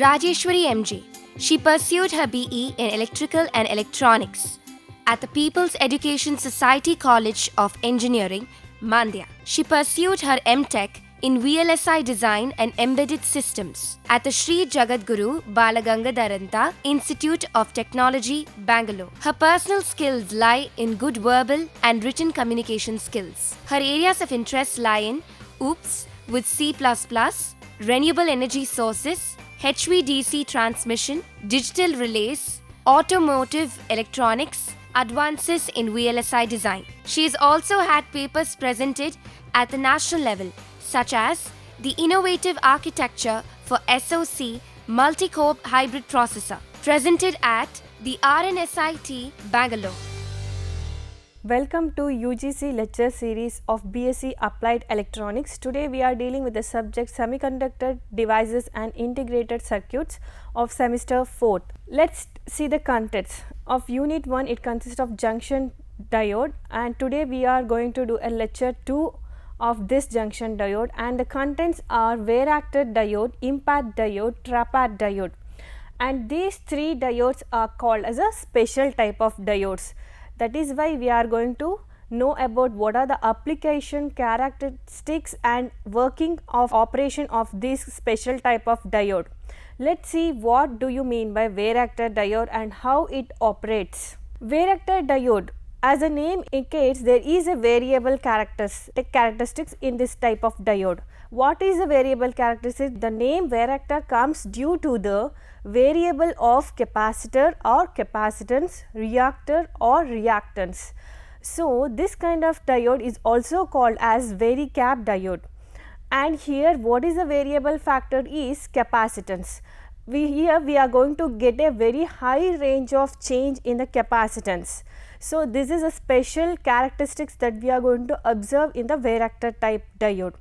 Rajeshwari MJ. She pursued her BE in Electrical and Electronics at the People's Education Society College of Engineering, Mandya. She pursued her MTech in VLSI Design and Embedded Systems at the Sri Jagadguru Balagangadharanta Institute of Technology, Bangalore. Her personal skills lie in good verbal and written communication skills. Her areas of interest lie in OOPS with C++, renewable energy sources, HVDC transmission, digital relays, automotive electronics, advances in VLSI design. She has also had papers presented at the national level, such as the Innovative Architecture for SoC Multi-Core Hybrid Processor, presented at the RNSIT, Bangalore. Welcome to UGC lecture series of BSc Applied Electronics. Today we are dealing with the subject Semiconductor Devices and Integrated Circuits of semester 4th. Let's see the contents of unit 1. It consists of junction diode, and today we are going to do a lecture 2 of this junction diode, and the contents are wear actor diode, impact diode, trapper diode, and these three diodes are called as a special type of diodes. That is why we are going to know about what are the application characteristics and working of operation of this special type of diode. Let's see what do you mean by wear actor diode and how it operates. Wear actor diode, as the name indicates, there is a variable characteristics in this type of diode. What is the variable characteristic? The name wear actor comes due to the variable of capacitor or capacitance, reactor or reactance. So, this kind of diode is also called as varicap diode, and here what is the variable factor is capacitance. Here we are going to get a very high range of change in the capacitance. So, this is a special characteristics that we are going to observe in the wear actor type diode.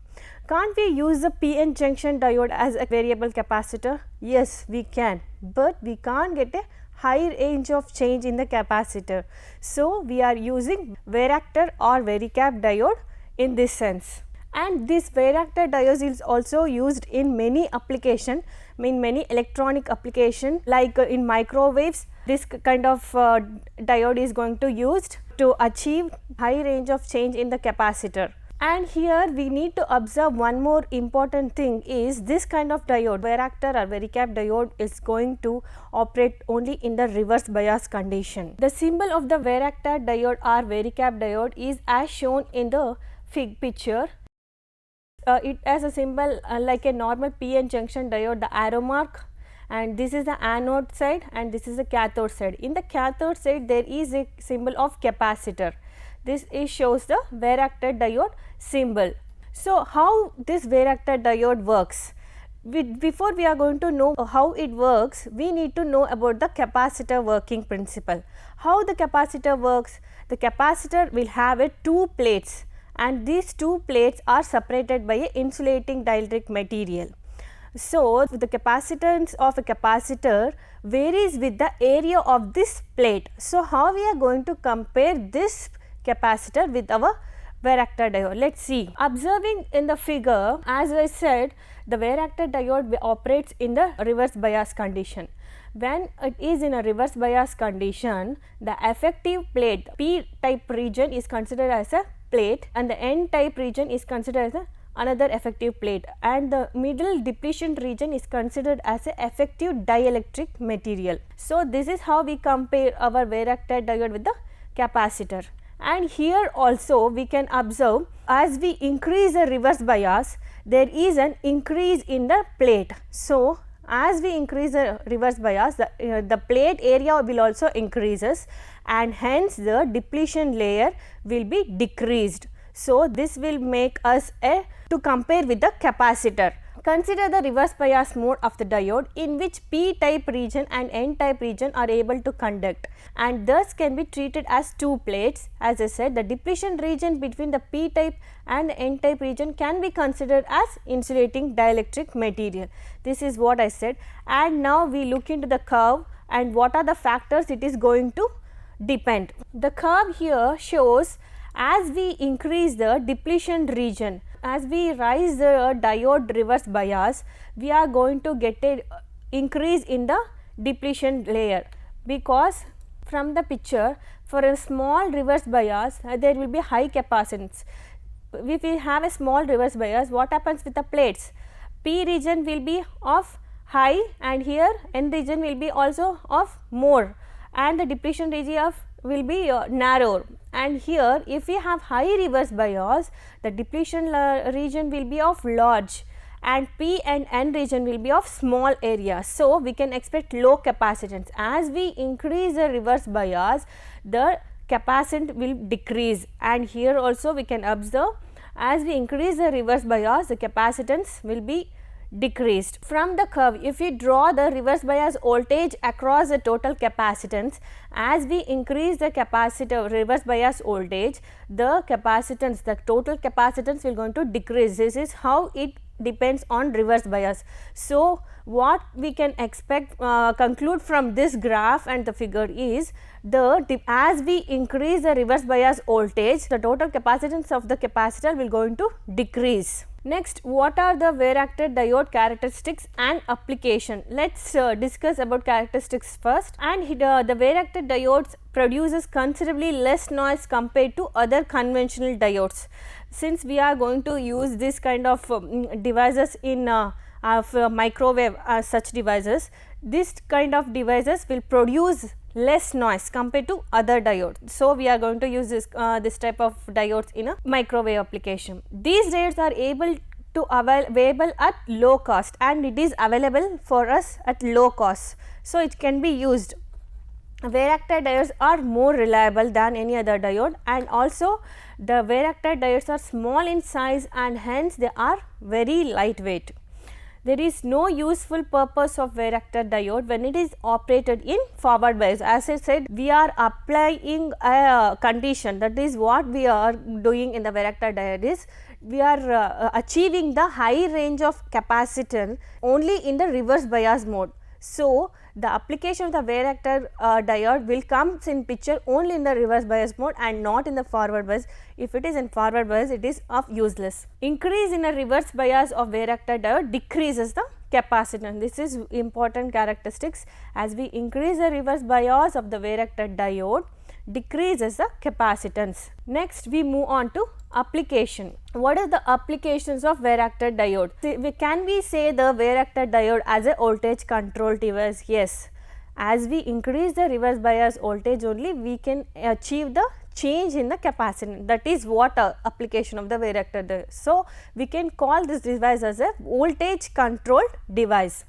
Can't we use the PN junction diode as a variable capacitor? Yes, we can, but we can't get a high range of change in the capacitor. So, we are using wear actor or varicap diode in this sense. And this wear actor diode is also used in many application, in many electronic application, like in microwaves. This kind of diode is going to used to achieve high range of change in the capacitor. And here we need to observe one more important thing is this kind of diode, wear actor or varicap diode, is going to operate only in the reverse bias condition. The symbol of the wear actor diode or varicap diode is as shown in the picture. It has a symbol like a normal PN junction diode, the arrow mark, and this is the anode side and this is the cathode side. In the cathode side there is a symbol of capacitor. This shows the wear actor diode symbol. So, how this wear actor diode works? Before we are going to know how it works, we need to know about the capacitor working principle. How the capacitor works? The capacitor will have two plates, and these two plates are separated by a insulating dielectric material. So, the capacitance of a capacitor varies with the area of this plate. So, how we are going to compare this capacitor with our wear actor diode? Let's see. Observing in the figure, as I said, the wear actor diode operates in the reverse bias condition. When it is in a reverse bias condition, the effective plate P type region is considered as a plate and the N type region is considered as another effective plate, and the middle depletion region is considered as a effective dielectric material. So, this is how we compare our wear actor diode with the capacitor. And here also we can observe, as we increase the reverse bias, there is an increase in the plate. So, as we increase the reverse bias, the plate area will also increases, and hence the depletion layer will be decreased. So, this will make us to compare with the capacitor. Consider the reverse bias mode of the diode in which P type region and N type region are able to conduct, and thus can be treated as two plates. As I said, the depletion region between the P type and the N type region can be considered as insulating dielectric material. This is what I said, and now we look into the curve and what are the factors it is going to depend. The curve here shows as we increase the depletion region, as we rise the diode reverse bias, we are going to get a increase in the depletion layer, because from the picture for a small reverse bias there will be high capacitance. If we have a small reverse bias, what happens with the plates? P region will be of high and here N region will be also of more, and the depletion region of will be narrower, and here if we have high reverse bias, the depletion region will be of large and P and N region will be of small area. So, we can expect low capacitance. As we increase the reverse bias, the capacitance will decrease, and here also we can observe as we increase the reverse bias, the capacitance will be decreased. From the curve, if we draw the reverse bias voltage across the total capacitance, as we increase the capacitor reverse bias voltage, the capacitance, the total capacitance will going to decrease. This is how it depends on reverse bias. So, what we can expect conclude from this graph and the figure is as we increase the reverse bias voltage, the total capacitance of the capacitor will going to decrease. Next, what are the Wear-Actor diode characteristics and application? Let us discuss about characteristics first. And the Wear-Actor diodes produces considerably less noise compared to other conventional diodes. Since we are going to use this kind of devices in microwave such devices, this kind of devices will produce less noise compared to other diodes. So, we are going to use this type of diodes in a microwave application. These diodes are able to available at low cost, and it is available for us at low cost. So, it can be used. Wear-Actor diodes are more reliable than any other diode, and also the Wear-Actor diodes are small in size and hence they are very lightweight. There is no useful purpose of Wear-Actor diode when it is operated in forward bias. As I said, we are applying a condition, that is what we are doing in the Wear-Actor diode is we are achieving the high range of capacitance only in the reverse bias mode. So, the application of the Wear-Actor diode will come in picture only in the reverse bias mode and not in the forward bias. If it is in forward bias, it is of useless. Increase in a reverse bias of Wear-Actor diode decreases the capacitance. This is important characteristics. As we increase the reverse bias of the Wear-Actor diode, decreases the capacitance. Next, we move on to application. What are the applications of Wear-Actor diode? Can we say the Wear-Actor diode as a voltage control device? Yes. As we increase the reverse bias voltage only, we can achieve the change in the capacitance. That is what application of the Wear-Actor diode. So, we can call this device as a voltage controlled device.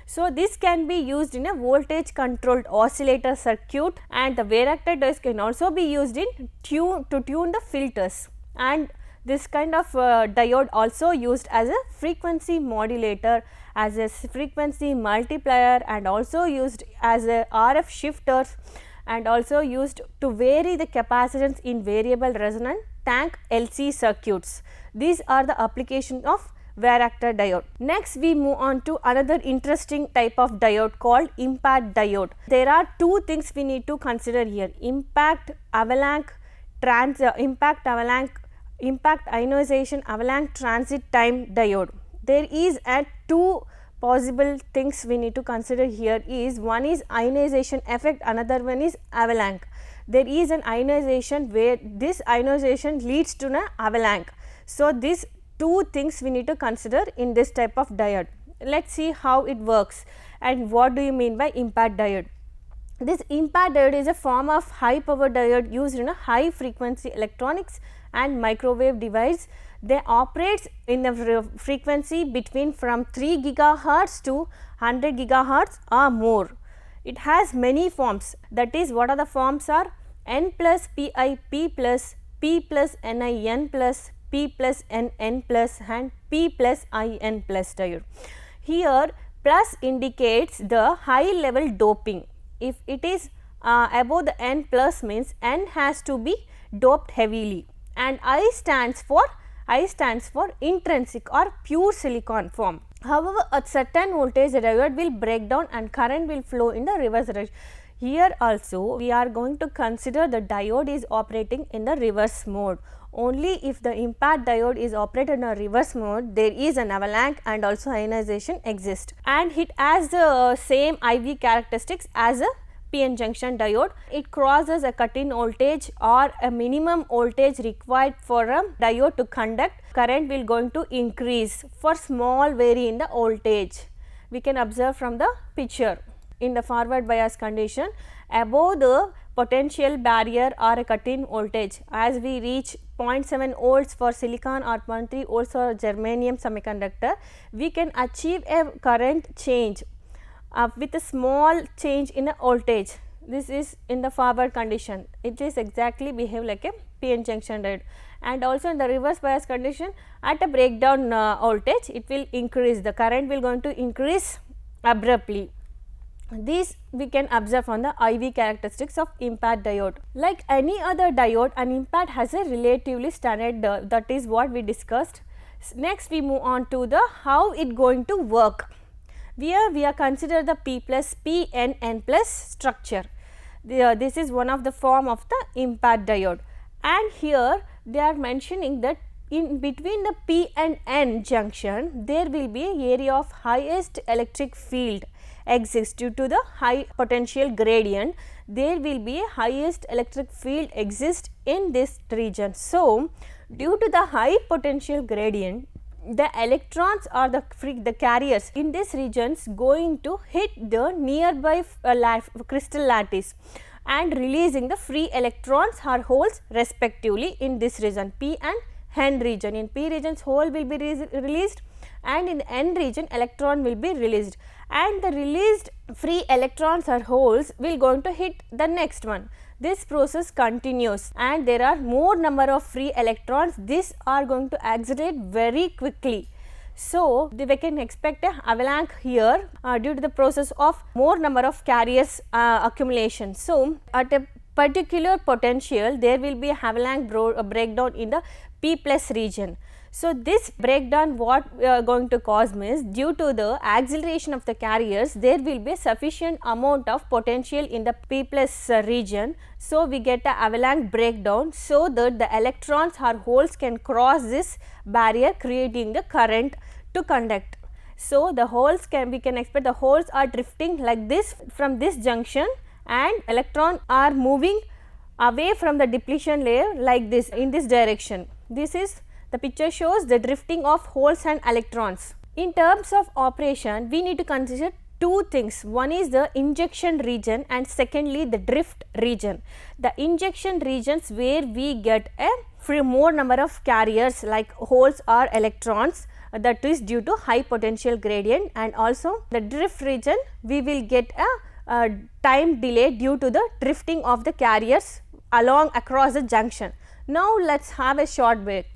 So, this can be used in a voltage controlled oscillator circuit, and the Wear-Actor diodes can also be used in to tune the filters, and this kind of diode also used as a frequency modulator, as a frequency multiplier, and also used as a RF shifter, and also used to vary the capacitance in variable resonant tank LC circuits. These are the application of Wear-Actor diode. Next, we move on to another interesting type of diode called impact diode. There are two things we need to consider here: impact ionization avalanche transit time diode. There is two possible things we need to consider here is one is ionization effect, another one is avalanche. There is an ionization where this ionization leads to an avalanche. So, these two things we need to consider in this type of diode. Let us see how it works and what do you mean by impact diode. This impact diode is a form of high power diode used in a high frequency electronics and microwave device. They operate in a frequency between from 3 gigahertz to 100 gigahertz or more. It has many forms, that is what are the forms are N plus Pi P plus P plus Ni N plus P plus N plus and P plus I N plus diode. Here plus indicates the high level doping. If it is above the N plus means N has to be doped heavily, and I stands for intrinsic or pure silicon form. However, at certain voltage the diode will break down and current will flow in the reverse direction. Here also we are going to consider the diode is operating in the reverse mode. Only if the impact diode is operated in a reverse mode, there is an avalanche and also ionization exists, and it has the same IV characteristics as a PN junction diode. It crosses a cut-in voltage or a minimum voltage required for a diode to conduct. Current will going to increase for small vary in the voltage. We can observe from the picture. In the forward bias condition, above the potential barrier or a cut-in voltage, as we reach 0.7 volts for silicon or 0.3 volts for germanium semiconductor, we can achieve a current change with a small change in a voltage. This is in the forward condition, it is exactly behave like a PN junction diode. And also in the reverse bias condition, at a breakdown voltage, it will increase, the current will going to increase abruptly. These we can observe on the IV characteristics of impact diode. Like any other diode, an impact has a relatively standard, that is what we discussed. Next we move on to the how it going to work. Here we are consider the P plus P N N plus structure. This is one of the form of the impact diode, and here they are mentioning that in between the P and N junction there will be an area of highest electric field exists due to the high potential gradient. There will be a highest electric field exist in this region. So, due to the high potential gradient, the electrons or the carriers in this regions going to hit the nearby crystal lattice and releasing the free electrons or holes respectively in this region P and N region. In P regions hole will be released, and in the N region electron will be released, and the released free electrons or holes will going to hit the next one. This process continues and there are more number of free electrons. These are going to accelerate very quickly. So, we can expect a avalanche here due to the process of more number of carriers accumulation. So, at a particular potential there will be a avalanche breakdown in the P plus region. So, this breakdown what going to cause means due to the acceleration of the carriers there will be a sufficient amount of potential in the P plus region. So, we get a avalanche breakdown so that the electrons or holes can cross this barrier creating the current to conduct. So, the holes we can expect the holes are drifting like this from this junction, and electrons are moving away from the depletion layer like this in this direction. This is the picture shows the drifting of holes and electrons. In terms of operation, we need to consider two things. One is the injection region and secondly the drift region. The injection regions where we get a more number of carriers like holes or electrons, that is due to high potential gradient, and also the drift region we will get a time delay due to the drifting of the carriers along across the junction. Now, let us have a short break.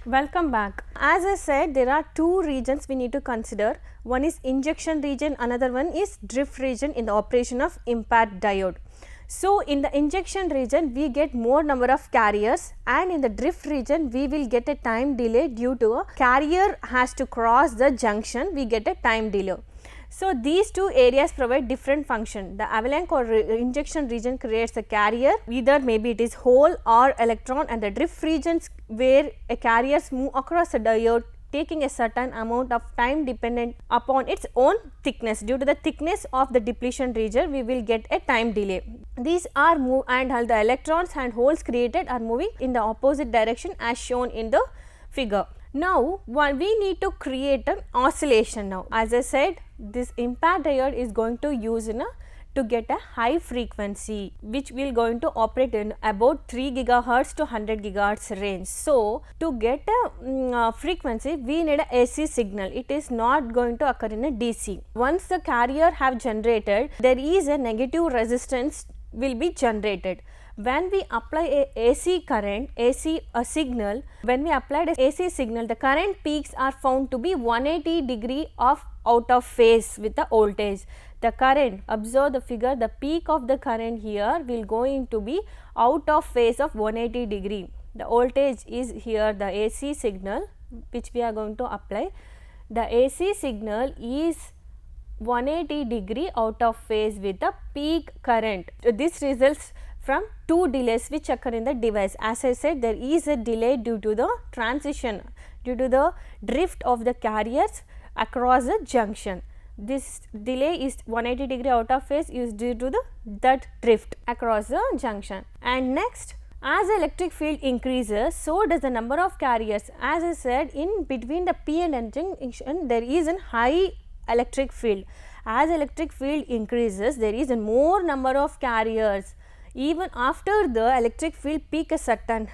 Welcome back. As I said, there are two regions we need to consider. One is injection region, another one is drift region in the operation of impact diode. So, in the injection region we get more number of carriers, and in the drift region we will get a time delay due to a carrier has to cross the junction, we get a time delay. So, these two areas provide different function. The avalanche or injection region creates a carrier, either maybe it is hole or electron, and the drift regions where a carriers move across a diode taking a certain amount of time dependent upon its own thickness. Due to the thickness of the depletion region, we will get a time delay. These are move, and the electrons and holes created are moving in the opposite direction as shown in the figure. Now, we need to create an oscillation now. As I said, this impact diode is going to use to get a high frequency which will going to operate in about 3 gigahertz to 100 gigahertz range. So, to get a frequency we need a AC signal, it is not going to occur in a DC. Once the carrier have generated, there is a negative resistance will be generated. When we apply a AC current, signal, when we applied a AC signal, the current peaks are found to be 180 degree of out of phase with the voltage. The current, observe the figure, the peak of the current here will going to be out of phase of 180 degree. The voltage is here the AC signal which we are going to apply. The AC signal is 180 degree out of phase with the peak current. This results from two delays which occur in the device. As I said, there is a delay due to the transition, due to the drift of the carriers across the junction. This delay is 180 degree out of phase is due to that drift across the junction. And next, as the electric field increases, so does the number of carriers. As I said, in between the P and N junction there is a high electric field. As electric field increases, there is a more number of carriers. Even after the electric field peak a certain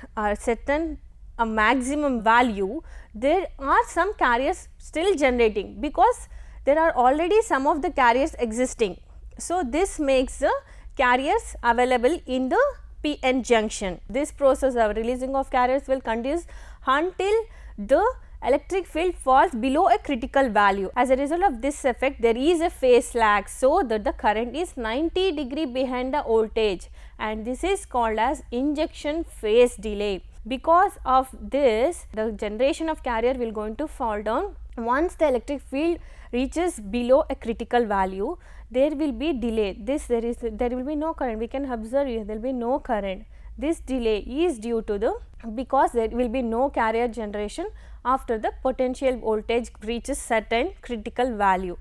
a maximum value, there are some carriers still generating because there are already some of the carriers existing. So, this makes the carriers available in the P-N junction. This process of releasing of carriers will continue until the electric field falls below a critical value. As a result of this effect, there is a phase lag, so that the current is 90 degree behind the voltage, and this is called as injection phase delay. Because of this, the generation of carrier will going to fall down. Once the electric field reaches below a critical value, there will be delay. There will be no current. We can observe here there will be no current. This delay is due to because there will be no carrier generation after the potential voltage reaches certain critical value.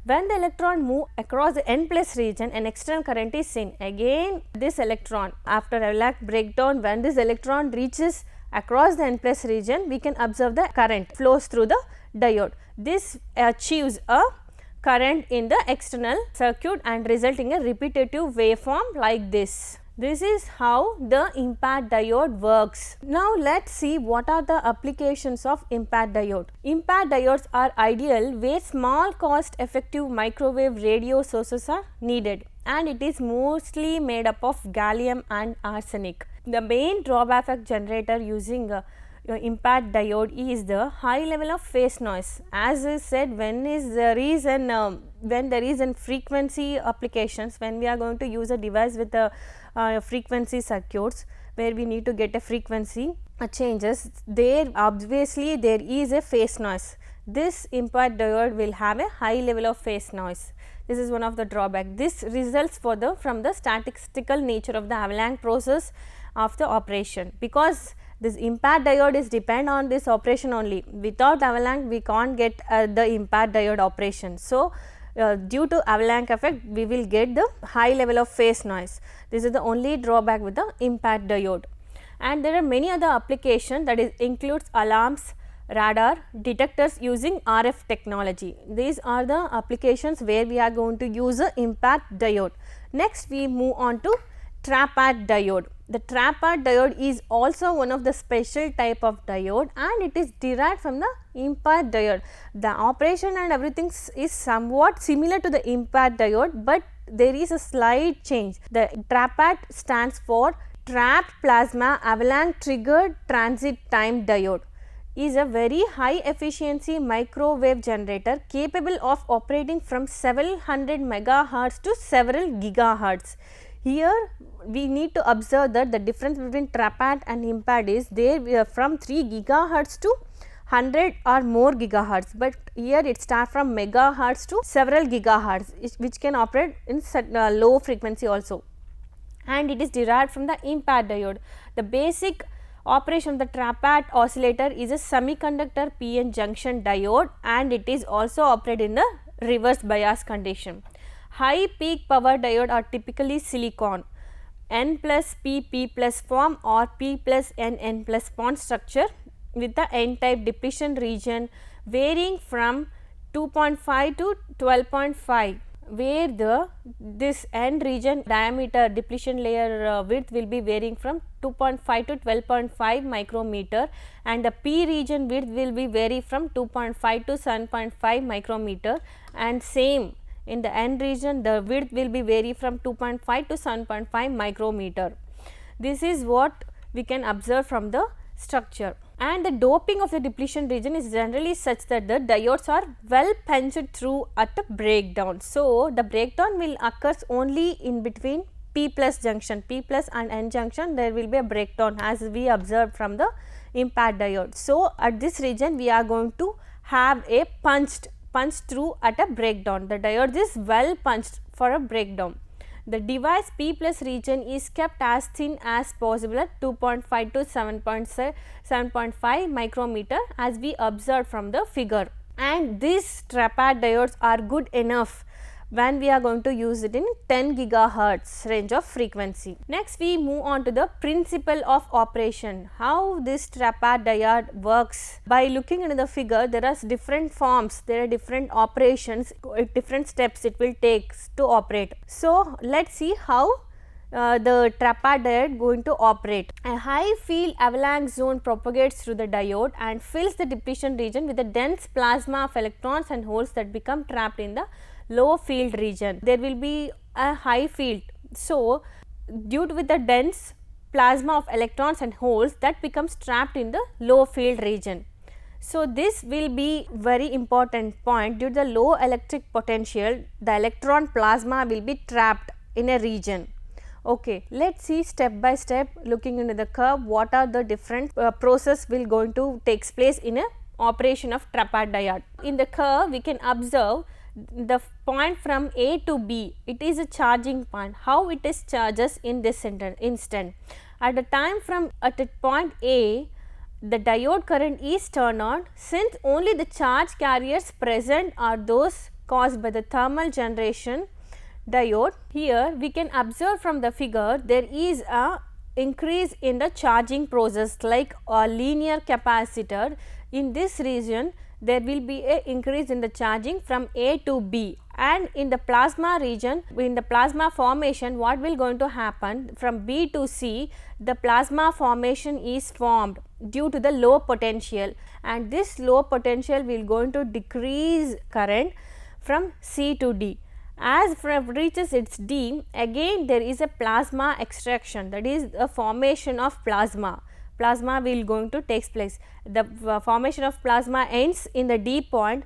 When the electron move across the N plus region, an external current is seen. Again, this electron, after a lag breakdown, when this electron reaches across the N plus region, we can observe the current flows through the diode. This achieves a current in the external circuit and resulting in a repetitive waveform like this. This is how the impact diode works. Now, let us see what are the applications of impact diode. Impact diodes are ideal where small cost effective microwave radio sources are needed, and it is mostly made up of gallium and arsenic. The main drawback of generator using impact diode is the high level of phase noise. As I said, when there is an frequency applications, when we are going to use a device with a frequency circuits where we need to get a frequency changes, there obviously there is a phase noise. This impact diode will have a high level of phase noise. This is one of the drawback. This results from the statistical nature of the avalanche process of the operation, because this impact diode is depend on this operation only. Without avalanche, we can't get the impact diode operation. So, due to avalanche effect, we will get the high level of phase noise. This is the only drawback with the impact diode. And there are many other applications, that is includes alarms, radar, detectors using RF technology. These are the applications where we are going to use the impact diode. Next, we move on to trap-at diode. The trap-at diode is also one of the special type of diode, and it is derived from the impact diode. The operation and everything is somewhat similar to the impact diode, but there is a slight change. The trap-at stands for trapped plasma avalanche triggered transit time diode. Is a very high efficiency microwave generator capable of operating from several hundred megahertz to several gigahertz. Here we need to observe that the difference between trap-at and impact is there from 3 gigahertz to 100 or more gigahertz, but here it starts from megahertz to several gigahertz, which can operate in low frequency also, and it is derived from the impact diode. The basic operation of the trap-at oscillator is a semiconductor p-n junction diode, and it is also operated in the reverse bias condition. High peak power diode are typically silicon, N plus P P plus form or P plus N N plus bond structure with the N type depletion region varying from 2.5 to 12.5, where this N region diameter depletion layer width will be varying from 2.5 to 12.5 micrometer, and the P region width will be vary from 2.5 to 7.5 micrometer, and same in the N region the width will be vary from 2.5 to 7.5 micrometer. This is what we can observe from the structure. and the doping of the depletion region is generally such that the diodes are well punched through at the breakdown. So, the breakdown will occurs only in between P plus junction, P plus and N junction, there will be a breakdown as we observed from the impact diode. So, at this region we are going to have a punched through at a breakdown. The diode is well punched for a breakdown. The device P plus region is kept as thin as possible at 2.5 to 7.5 micrometer as we observed from the figure, and these trapad diodes are good enough when we are going to use it in 10 gigahertz range of frequency. Next we move on to the principle of operation, how this trapad diode works. By looking into the figure, there are different forms, there are different operations, different steps it will take to operate. So, let us see how the trapad diode going to operate. A high field avalanche zone propagates through the diode and fills the depletion region with a dense plasma of electrons and holes that become trapped in the low field region. There will be a high field. So, due to the dense plasma of electrons and holes that becomes trapped in the low field region. So, this will be very important point. Due to the low electric potential, the electron plasma will be trapped in a region. Okay, let us see step by step, looking into the curve, what are the different process will going to takes place in a operation of trapad diode. In the curve we can observe the point from A to B, it is a charging point, how it is charges in this instant. At the time from at point A, the diode current is turned on, since only the charge carriers present are those caused by the thermal generation diode. Here we can observe from the figure, there is a increase in the charging process like a linear capacitor. In this region there will be a increase in the charging from A to B, and in the plasma region, in the plasma formation, what will going to happen from B to C, the plasma formation is formed due to the low potential, and this low potential will going to decrease current from C to D. As reaches its D, again there is a plasma extraction, that is a formation of plasma. Plasma will going to takes place. The formation of plasma ends in the D point.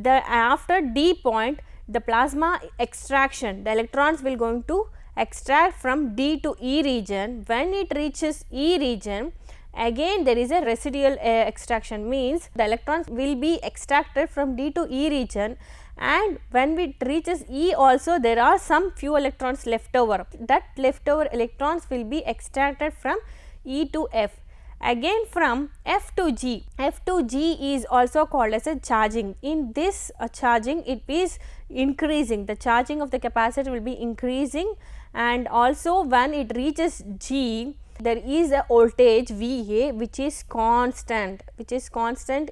After D point, the plasma extraction, the electrons will going to extract from D to E region. When it reaches E region, again there is a residual extraction, means the electrons will be extracted from D to E region, and when it reaches E also there are some few electrons left over. That leftover electrons will be extracted from E to F. Again from F to G, F to G is also called as a charging. In this charging it is increasing, the charging of the capacitor will be increasing, and also when it reaches G, there is a voltage VA which is constant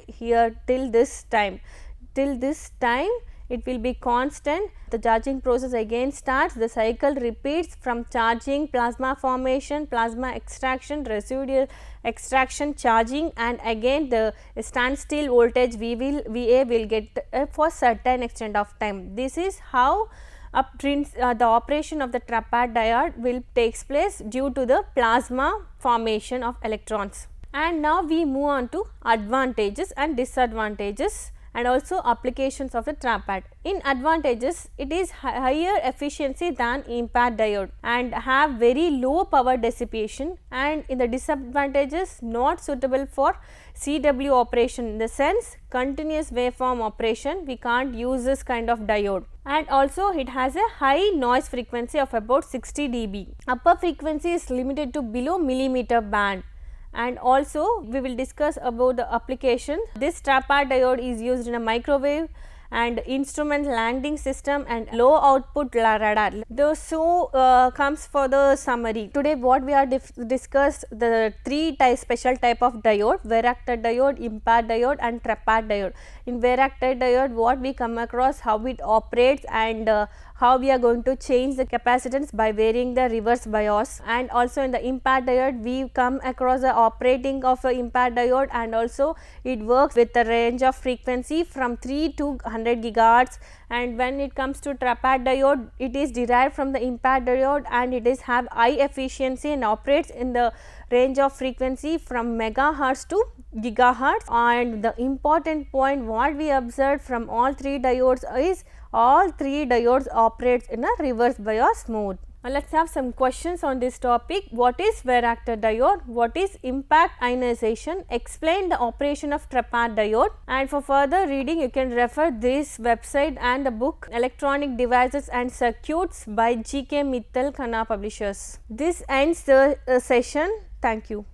here till this time. Till this time it will be constant. The charging process again starts, the cycle repeats from charging, plasma formation, plasma extraction, residual extraction, charging, and again the standstill voltage VA will get for certain extent of time. This is how the operation of the trapad diode will takes place due to the plasma formation of electrons. And now we move on to advantages and disadvantages and also applications of the trapad. In advantages, it is higher efficiency than impact diode and have very low power dissipation, and in the disadvantages, not suitable for CW operation, in the sense continuous waveform operation, we can't use this kind of diode, and also it has a high noise frequency of about 60 dB. Upper frequency is limited to below millimeter band. And also we will discuss about the application. This trapad diode is used in a microwave and instrument landing system and low output radar. Comes for the summary. Today what we are discussed the three special type of diode: varactor diode, impact diode and trapad diode. In varactor diode, what we come across, how it operates, and how we are going to change the capacitance by varying the reverse bias. And also in the impact diode, we come across the operating of a impact diode, and also it works with the range of frequency from 3 to 100 100 gigahertz, and when it comes to trapad diode, it is derived from the impact diode and it is have high efficiency and operates in the range of frequency from megahertz to gigahertz. And the important point what we observed from all three diodes is all three diodes operates in a reverse bias mode. Now, let us have some questions on this topic. What is varactor diode? What is impact ionization? Explain the operation of trapad diode. And for further reading, you can refer this website and the book Electronic Devices and Circuits by G.K. Mittal, Khanna Publishers. This ends the session. Thank you.